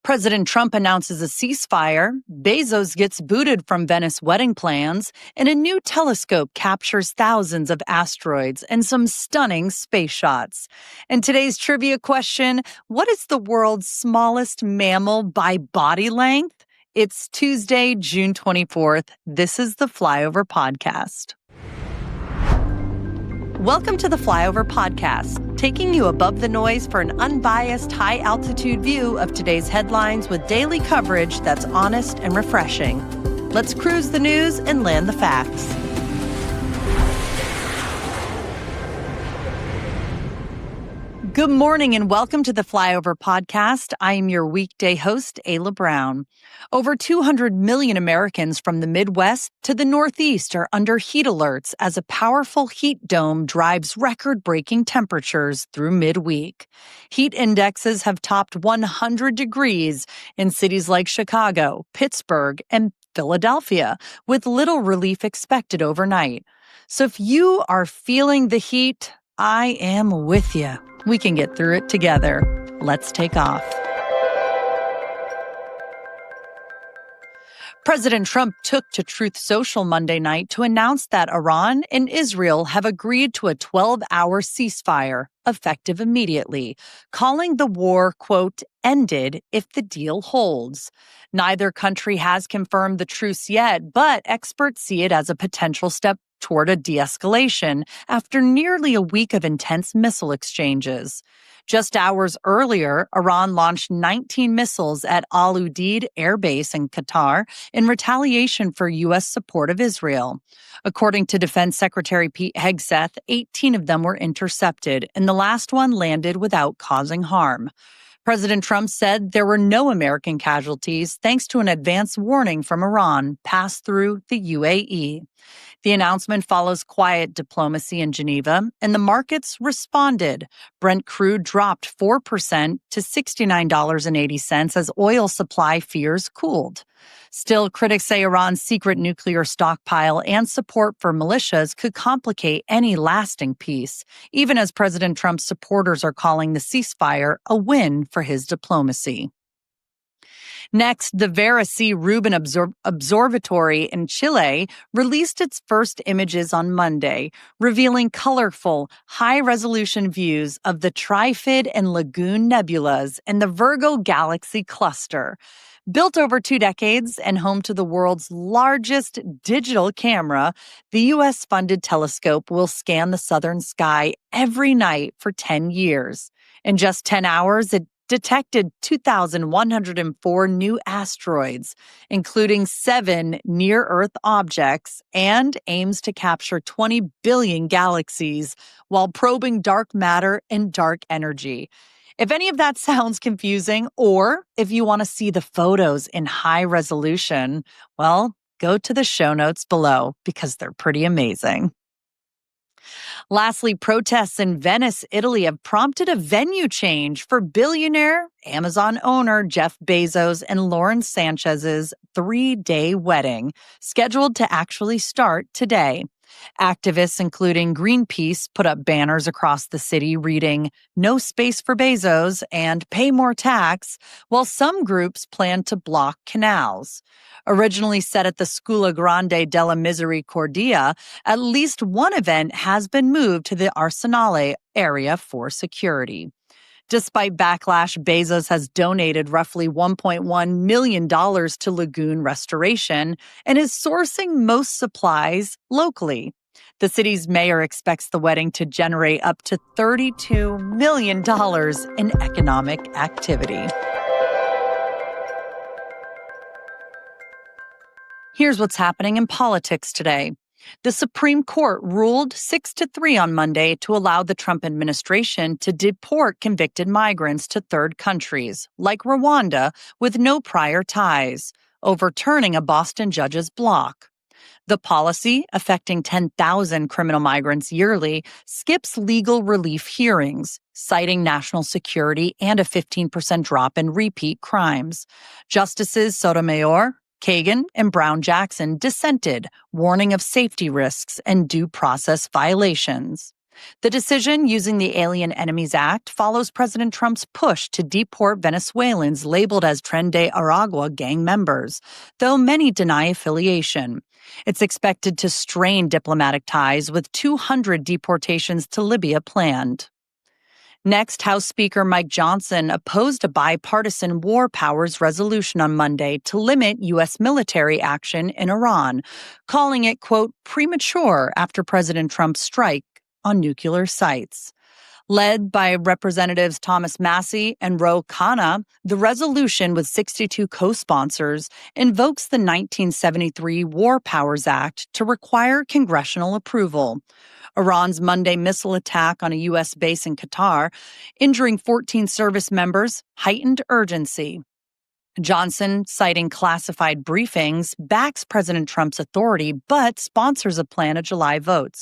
President Trump announces a ceasefire, Bezos gets booted from Venice wedding plans, and a new telescope captures thousands of asteroids and some stunning space shots. And today's trivia question, what is the world's smallest mammal by body length? It's Tuesday, June 24th. This is the Flyover Podcast. Welcome to the Flyover Podcast, taking you above the noise for an unbiased, high-altitude view of today's headlines with daily coverage that's honest and refreshing. Let's cruise the news and land the facts. Good morning and welcome to the Flyover Podcast. I am your weekday host, Ayla Brown. Over 200 million Americans from the Midwest to the Northeast are under heat alerts as a powerful heat dome drives record-breaking temperatures through midweek. Heat indexes have topped 100 degrees in cities like Chicago, Pittsburgh, and Philadelphia, with little relief expected overnight. So if you are feeling the heat, I am with you. We can get through it together. Let's take off. President Trump took to Truth Social Monday night to announce that Iran and Israel have agreed to a 12-hour ceasefire, effective immediately, calling the war, quote, ended if the deal holds. Neither country has confirmed the truce yet, but experts see it as a potential step toward a de-escalation after nearly a week of intense missile exchanges. Just hours earlier, Iran launched 19 missiles at Al Udeid Air Base in Qatar in retaliation for U.S. support of Israel. According to Defense Secretary Pete Hegseth, 18 of them were intercepted, and the last one landed without causing harm. President Trump said there were no American casualties thanks to an advance warning from Iran passed through the UAE. The announcement follows quiet diplomacy in Geneva, and the markets responded. Brent crude dropped 4% to $69.80 as oil supply fears cooled. Still, critics say Iran's secret nuclear stockpile and support for militias could complicate any lasting peace, even as President Trump's supporters are calling the ceasefire a win for his diplomacy. Next, the Vera C. Rubin Observatory in Chile released its first images on Monday, revealing colorful, high-resolution views of the Trifid and Lagoon nebulas in the Virgo Galaxy cluster. Built over 2 decades and home to the world's largest digital camera, the U.S.-funded telescope will scan the southern sky every night for 10 years. In just 10 hours, it detected 2,104 new asteroids, including 7 near-Earth objects, and aims to capture 20 billion galaxies while probing dark matter and dark energy. If any of that sounds confusing, or if you want to see the photos in high resolution, well, go to the show notes below because they're pretty amazing. Lastly, protests in Venice, Italy have prompted a venue change for billionaire Amazon owner Jeff Bezos and Lauren Sanchez's 3-day wedding, scheduled to actually start today. Activists, including Greenpeace, put up banners across the city reading, "No space for Bezos" and "Pay more tax," while some groups plan to block canals. Originally set at the Scuola Grande della Misericordia, at least one event has been moved to the Arsenale area for security. Despite backlash, Bezos has donated roughly $1.1 million to lagoon restoration and is sourcing most supplies locally. The city's mayor expects the wedding to generate up to $32 million in economic activity. Here's what's happening in politics today. The Supreme Court ruled 6-3 on Monday to allow the Trump administration to deport convicted migrants to third countries, like Rwanda, with no prior ties, overturning a Boston judge's block. The policy, affecting 10,000 criminal migrants yearly, skips legal relief hearings, citing national security and a 15% drop in repeat crimes. Justices Sotomayor, Kagan, and Brown-Jackson dissented, warning of safety risks and due process violations. The decision using the Alien Enemies Act follows President Trump's push to deport Venezuelans labeled as Tren de Aragua gang members, though many deny affiliation. It's expected to strain diplomatic ties with 200 deportations to Libya planned. Next, House Speaker Mike Johnson opposed a bipartisan war powers resolution on Monday to limit U.S. military action in Iran, calling it, quote, premature after President Trump's strike on nuclear sites. Led by Representatives Thomas Massie and Ro Khanna, the resolution with 62 co-sponsors invokes the 1973 War Powers Act to require congressional approval. Iran's Monday missile attack on a U.S. base in Qatar, injuring 14 service members, heightened urgency. Johnson, citing classified briefings, backs President Trump's authority, but sponsors a plan a July vote.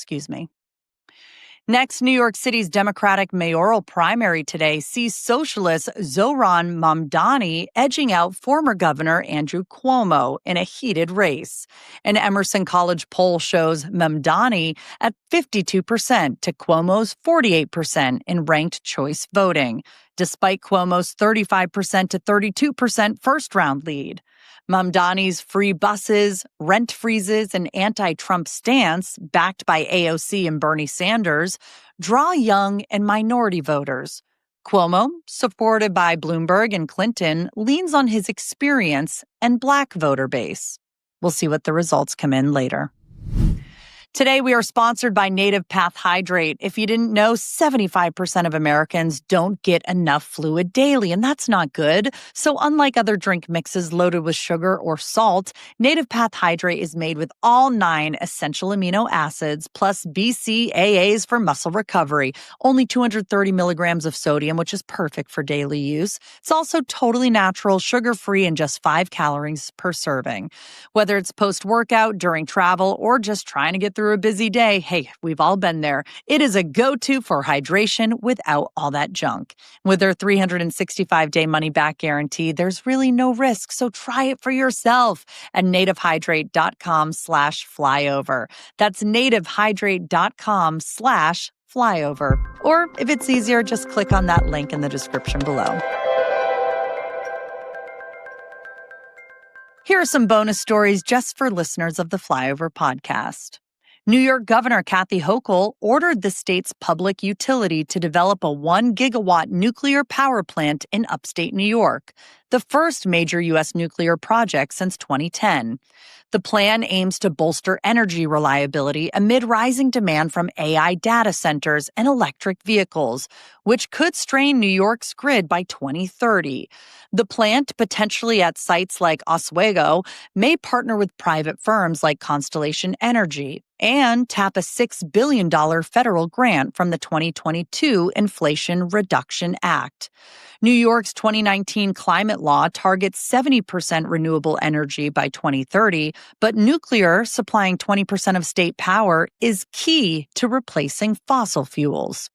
Next, New York City's Democratic mayoral primary today sees socialist Zohran Mamdani edging out former Governor Andrew Cuomo in a heated race. An Emerson College poll shows Mamdani at 52% to Cuomo's 48% in ranked choice voting, despite Cuomo's 35% to 32% first-round lead. Mamdani's free buses, rent freezes, and anti-Trump stance, backed by AOC and Bernie Sanders, draw young and minority voters. Cuomo, supported by Bloomberg and Clinton, leans on his experience and Black voter base. We'll see what the results come in later. Today, we are sponsored by Native Path Hydrate. If you didn't know, 75% of Americans don't get enough fluid daily, and that's not good. So unlike other drink mixes loaded with sugar or salt, Native Path Hydrate is made with all 9 essential amino acids plus BCAAs for muscle recovery, only 230 milligrams of sodium, which is perfect for daily use. It's also totally natural, sugar-free, and just 5 calories per serving. Whether it's post-workout, during travel, or just trying to get through a busy day, hey, we've all been there. It is a go-to for hydration without all that junk. With their 365-day money-back guarantee, there's really no risk, so try it for yourself at nativehydrate.com/flyover. That's nativehydrate.com/flyover. Or if it's easier, just click on that link in the description below. Here are some bonus stories just for listeners of the Flyover Podcast. New York Governor Kathy Hochul ordered the state's public utility to develop a 1-gigawatt nuclear power plant in upstate New York, the first major U.S. nuclear project since 2010. The plan aims to bolster energy reliability amid rising demand from AI data centers and electric vehicles, which could strain New York's grid by 2030. The plant, potentially at sites like Oswego, may partner with private firms like Constellation Energy and tap a $6 billion federal grant from the 2022 Inflation Reduction Act. New York's 2019 climate law targets 70% renewable energy by 2030, but nuclear, supplying 20% of state power, is key to replacing fossil fuels.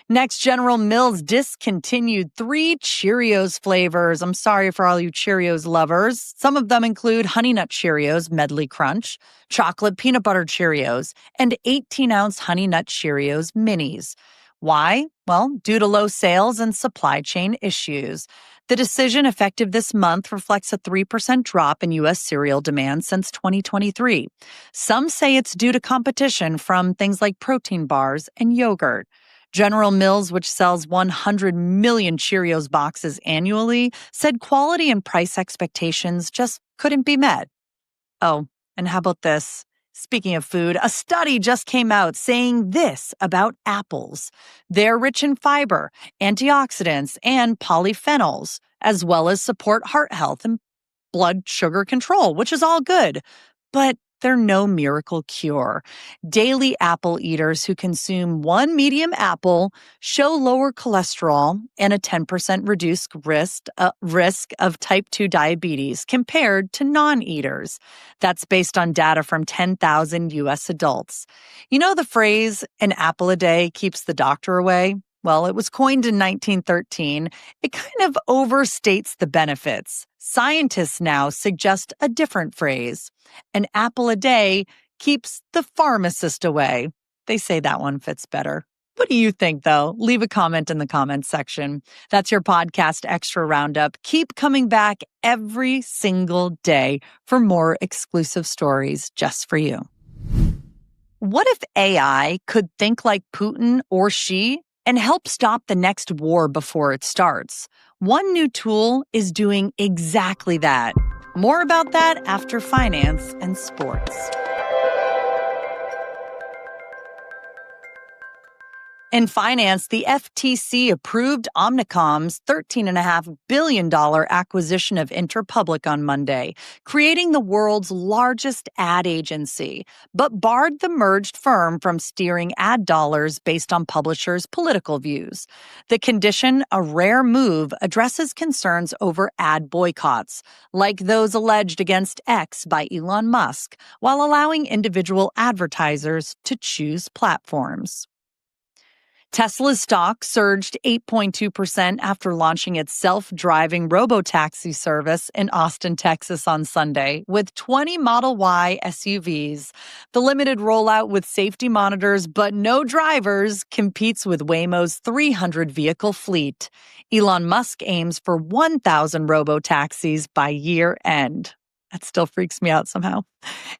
Next, General Mills discontinued 3 Cheerios flavors. I'm sorry for all you Cheerios lovers. Some of them include Honey Nut Cheerios Medley Crunch, Chocolate Peanut Butter Cheerios, and 18-ounce Honey Nut Cheerios Minis. Why? Well, due to low sales and supply chain issues. The decision, effective this month, reflects a 3% drop in U.S. cereal demand since 2023. Some say it's due to competition from things like protein bars and yogurt. General Mills, which sells 100 million Cheerios boxes annually, said quality and price expectations just couldn't be met. Oh, and how about this? Speaking of food, a study just came out saying this about apples. They're rich in fiber, antioxidants, and polyphenols, as well as support heart health and blood sugar control, which is all good. But they're no miracle cure. Daily apple eaters who consume 1 medium apple show lower cholesterol and a 10% reduced risk of type 2 diabetes compared to non-eaters. That's based on data from 10,000 U.S. adults. You know the phrase, an apple a day keeps the doctor away? Well, it was coined in 1913. It kind of overstates the benefits. Scientists now suggest a different phrase. An apple a day keeps the pharmacist away. They say that one fits better. What do you think, though? Leave a comment in the comments section. That's your podcast extra roundup. Keep coming back every single day for more exclusive stories just for you. What if AI could think like Putin or Xi and help stop the next war before it starts? One new tool is doing exactly that. More about that after finance and sports. In finance, the FTC approved Omnicom's $13.5 billion acquisition of Interpublic on Monday, creating the world's largest ad agency, but barred the merged firm from steering ad dollars based on publishers' political views. The condition, a rare move, addresses concerns over ad boycotts, like those alleged against X by Elon Musk, while allowing individual advertisers to choose platforms. Tesla's stock surged 8.2% after launching its self-driving robotaxi service in Austin, Texas on Sunday, with 20 Model Y SUVs. The limited rollout with safety monitors but no drivers competes with Waymo's 300-vehicle fleet. Elon Musk aims for 1,000 robotaxis by year end. That still freaks me out somehow.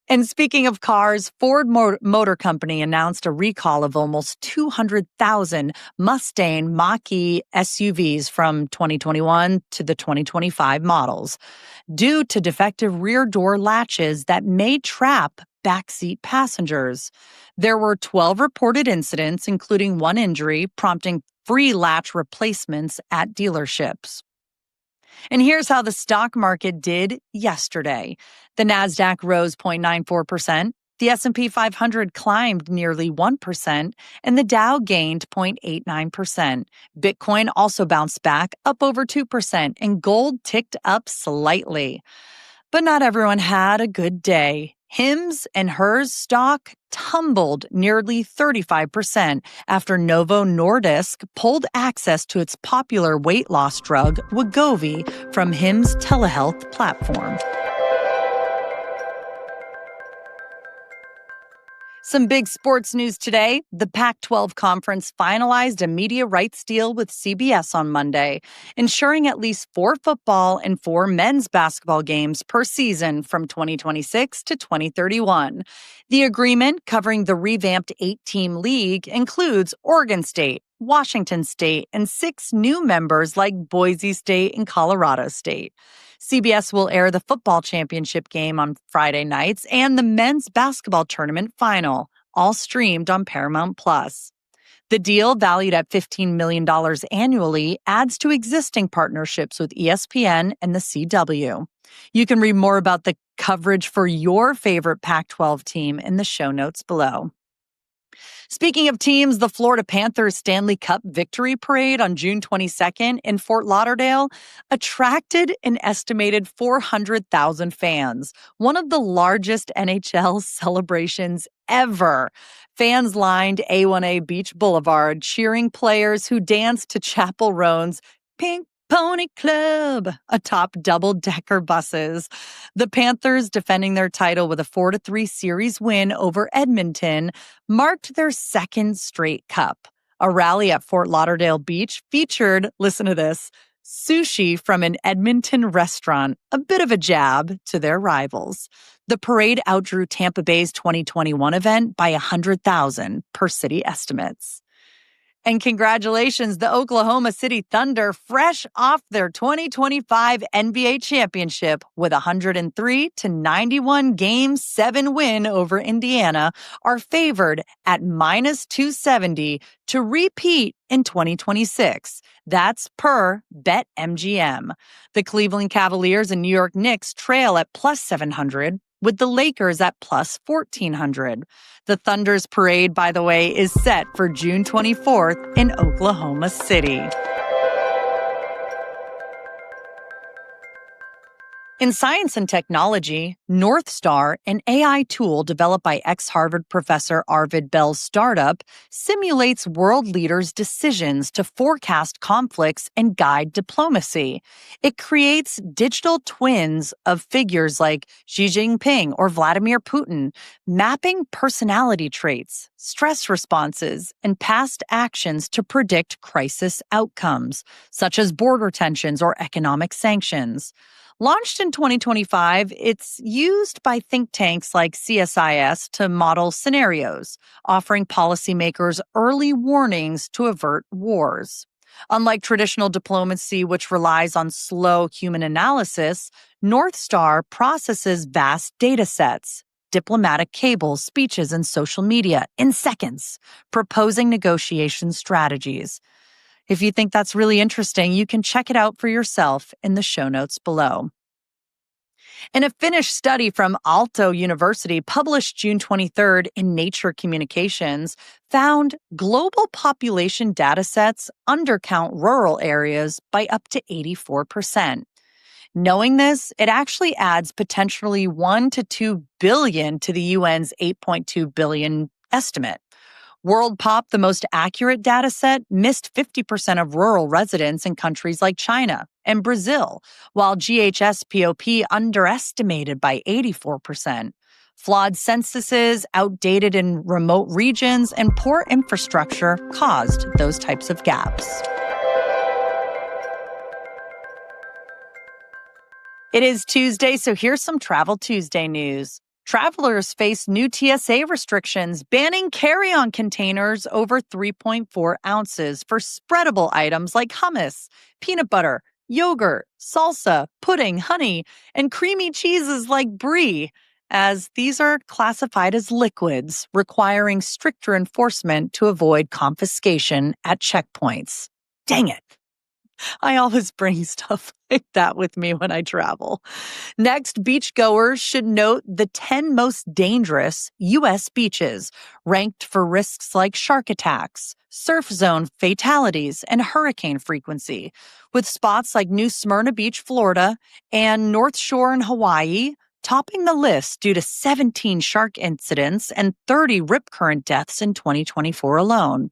And speaking of cars, Ford Motor Company announced a recall of almost 200,000 Mustang Mach-E SUVs from 2021 to the 2025 models, due to defective rear door latches that may trap backseat passengers. There were 12 reported incidents, including one injury, prompting free latch replacements at dealerships. And here's how the stock market did yesterday. The Nasdaq rose 0.94%, the S&P 500 climbed nearly 1%, and the Dow gained 0.89%. Bitcoin also bounced back, up over 2%, and gold ticked up slightly. But not everyone had a good day. Hims and Hers stock tumbled nearly 35% after Novo Nordisk pulled access to its popular weight loss drug, Wegovy, from Hims' telehealth platform. Some big sports news today. The Pac-12 Conference finalized a media rights deal with CBS on Monday, ensuring at least 4 football and 4 men's basketball games per season from 2026 to 2031. The agreement, covering the revamped 8-team league, includes Oregon State, Washington State, and 6 new members like Boise State and Colorado State. CBS will air the football championship game on Friday nights and the men's basketball tournament final, all streamed on Paramount+. The deal, valued at $15 million annually, adds to existing partnerships with ESPN and the CW. You can read more about the coverage for your favorite Pac-12 team in the show notes below. Speaking of teams, the Florida Panthers Stanley Cup Victory Parade on June 22nd in Fort Lauderdale attracted an estimated 400,000 fans, one of the largest NHL celebrations ever. Fans lined A1A Beach Boulevard, cheering players who danced to Chappell Roan's Pink Pony Club atop double-decker buses. The Panthers, defending their title with a 4-3 series win over Edmonton, marked their second straight cup. A rally at Fort Lauderdale Beach featured, listen to this, sushi from an Edmonton restaurant, a bit of a jab to their rivals. The parade outdrew Tampa Bay's 2021 event by 100,000 per city estimates. And congratulations, the Oklahoma City Thunder, fresh off their 2025 NBA championship with a 103-91 Game 7 win over Indiana, are favored at -270 to repeat in 2026. That's per BetMGM. The Cleveland Cavaliers and New York Knicks trail at +700, with the Lakers at +1,400. The Thunder's parade, by the way, is set for June 24th in Oklahoma City. In science and technology, North Star, an AI tool developed by ex-Harvard professor Arvid Bell's startup, simulates world leaders' decisions to forecast conflicts and guide diplomacy. It creates digital twins of figures like Xi Jinping or Vladimir Putin, mapping personality traits, stress responses, and past actions to predict crisis outcomes, such as border tensions or economic sanctions. Launched in 2025, it's used by think tanks like CSIS to model scenarios, offering policymakers early warnings to avert wars. Unlike traditional diplomacy, which relies on slow human analysis, North Star processes vast data sets, diplomatic cables, speeches, and social media in seconds, proposing negotiation strategies. If you think that's really interesting, you can check it out for yourself in the show notes below. And a Finnish study from Aalto University published June 23rd in Nature Communications found global population datasets undercount rural areas by up to 84%. Knowing this, it actually adds potentially 1 to 2 billion to the UN's 8.2 billion estimate. World Pop, the most accurate data set, missed 50% of rural residents in countries like China and Brazil, while GHS POP underestimated by 84%. Flawed censuses, outdated in remote regions, and poor infrastructure caused those types of gaps. It is Tuesday, so here's some Travel Tuesday news. Travelers face new TSA restrictions banning carry-on containers over 3.4 ounces for spreadable items like hummus, peanut butter, yogurt, salsa, pudding, honey, and creamy cheeses like brie, as these are classified as liquids, requiring stricter enforcement to avoid confiscation at checkpoints. Dang it. I always bring stuff like that with me when I travel. Next, beachgoers should note the 10 most dangerous U.S. beaches, ranked for risks like shark attacks, surf zone fatalities, and hurricane frequency, with spots like New Smyrna Beach, Florida, and North Shore in Hawaii topping the list due to 17 shark incidents and 30 rip current deaths in 2024 alone.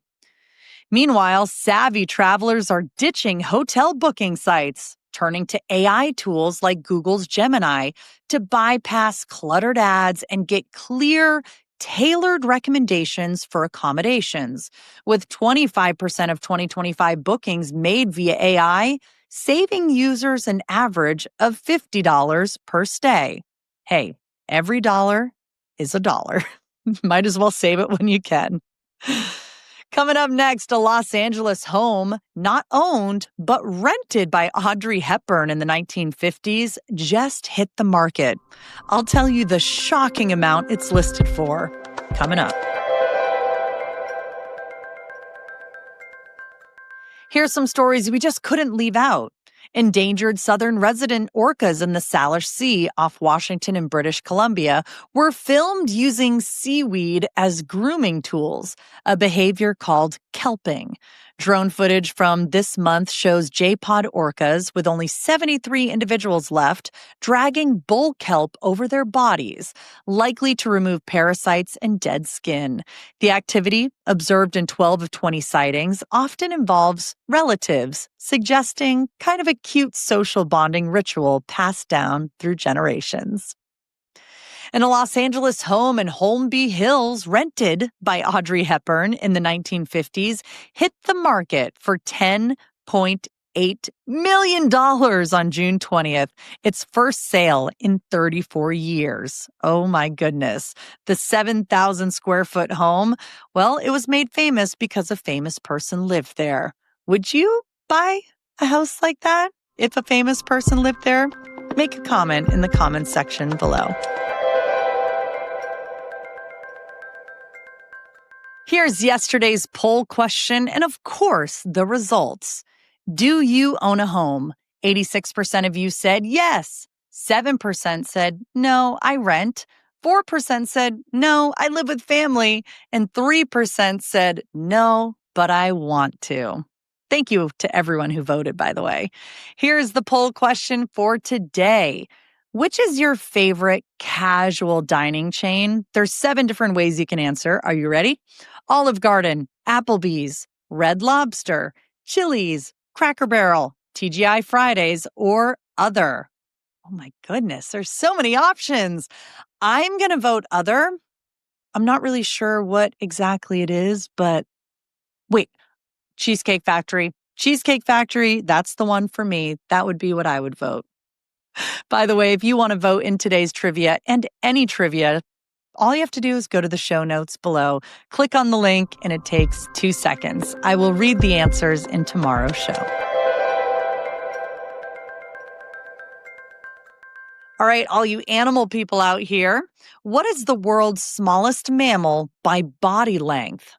Meanwhile, savvy travelers are ditching hotel booking sites, turning to AI tools like Google's Gemini to bypass cluttered ads and get clear, tailored recommendations for accommodations. With 25% of 2025 bookings made via AI, saving users an average of $50 per stay. Hey, every dollar is a dollar. Might as well save it when you can. Coming up next, a Los Angeles home, not owned, but rented by Audrey Hepburn in the 1950s, just hit the market. I'll tell you the shocking amount it's listed for. Coming up. Here's some stories we just couldn't leave out. Endangered southern resident orcas in the Salish Sea off Washington and British Columbia were filmed using seaweed as grooming tools, a behavior called kelping. Drone footage from this month shows J-pod orcas with only 73 individuals left dragging bull kelp over their bodies, likely to remove parasites and dead skin. The activity, observed in 12 of 20 sightings, often involves relatives, suggesting kind of a cute social bonding ritual passed down through generations. And a Los Angeles home in Holmby Hills, rented by Audrey Hepburn in the 1950s, hit the market for $10.8 million on June 20th, its first sale in 34 years. Oh my goodness. The 7,000 square foot home, well, it was made famous because a famous person lived there. Would you buy a house like that if a famous person lived there? Make a comment in the comments section below. Here's yesterday's poll question and, of course, the results. Do you own a home? 86% of you said yes. 7% said, no, I rent. 4% said, no, I live with family. And 3% said, no, but I want to. Thank you to everyone who voted, by the way. Here's the poll question for today. Which is your favorite casual dining chain? There's 7 different ways you can answer. Are you ready? Olive Garden, Applebee's, Red Lobster, Chili's, Cracker Barrel, TGI Fridays, or other. Oh my goodness, there's so many options. I'm going to vote other. I'm not really sure what exactly it is, but wait, Cheesecake Factory. Cheesecake Factory, that's the one for me. That would be what I would vote. By the way, if you want to vote in today's trivia and any trivia, all you have to do is go to the show notes below, click on the link, and it takes 2 seconds. I will read the answers in tomorrow's show. All right, all you animal people out here, what is the world's smallest mammal by body length?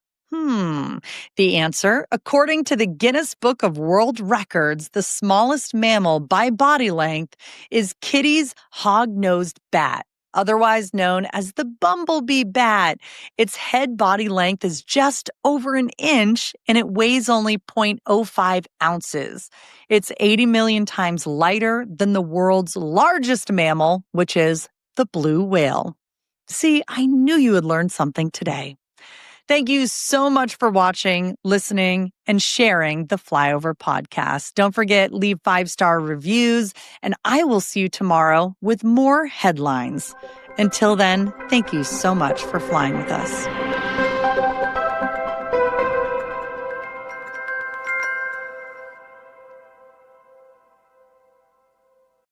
The answer, according to the Guinness Book of World Records, the smallest mammal by body length is Kitty's hog-nosed bat, otherwise known as the bumblebee bat. Its head body length is just over an inch, and it weighs only 0.05 ounces. It's 80 million times lighter than the world's largest mammal, which is the blue whale. See, I knew you would learn something today. Thank you so much for watching, listening, and sharing the Flyover Podcast. Don't forget, leave 5-star reviews, and I will see you tomorrow with more headlines. Until then, thank you so much for flying with us.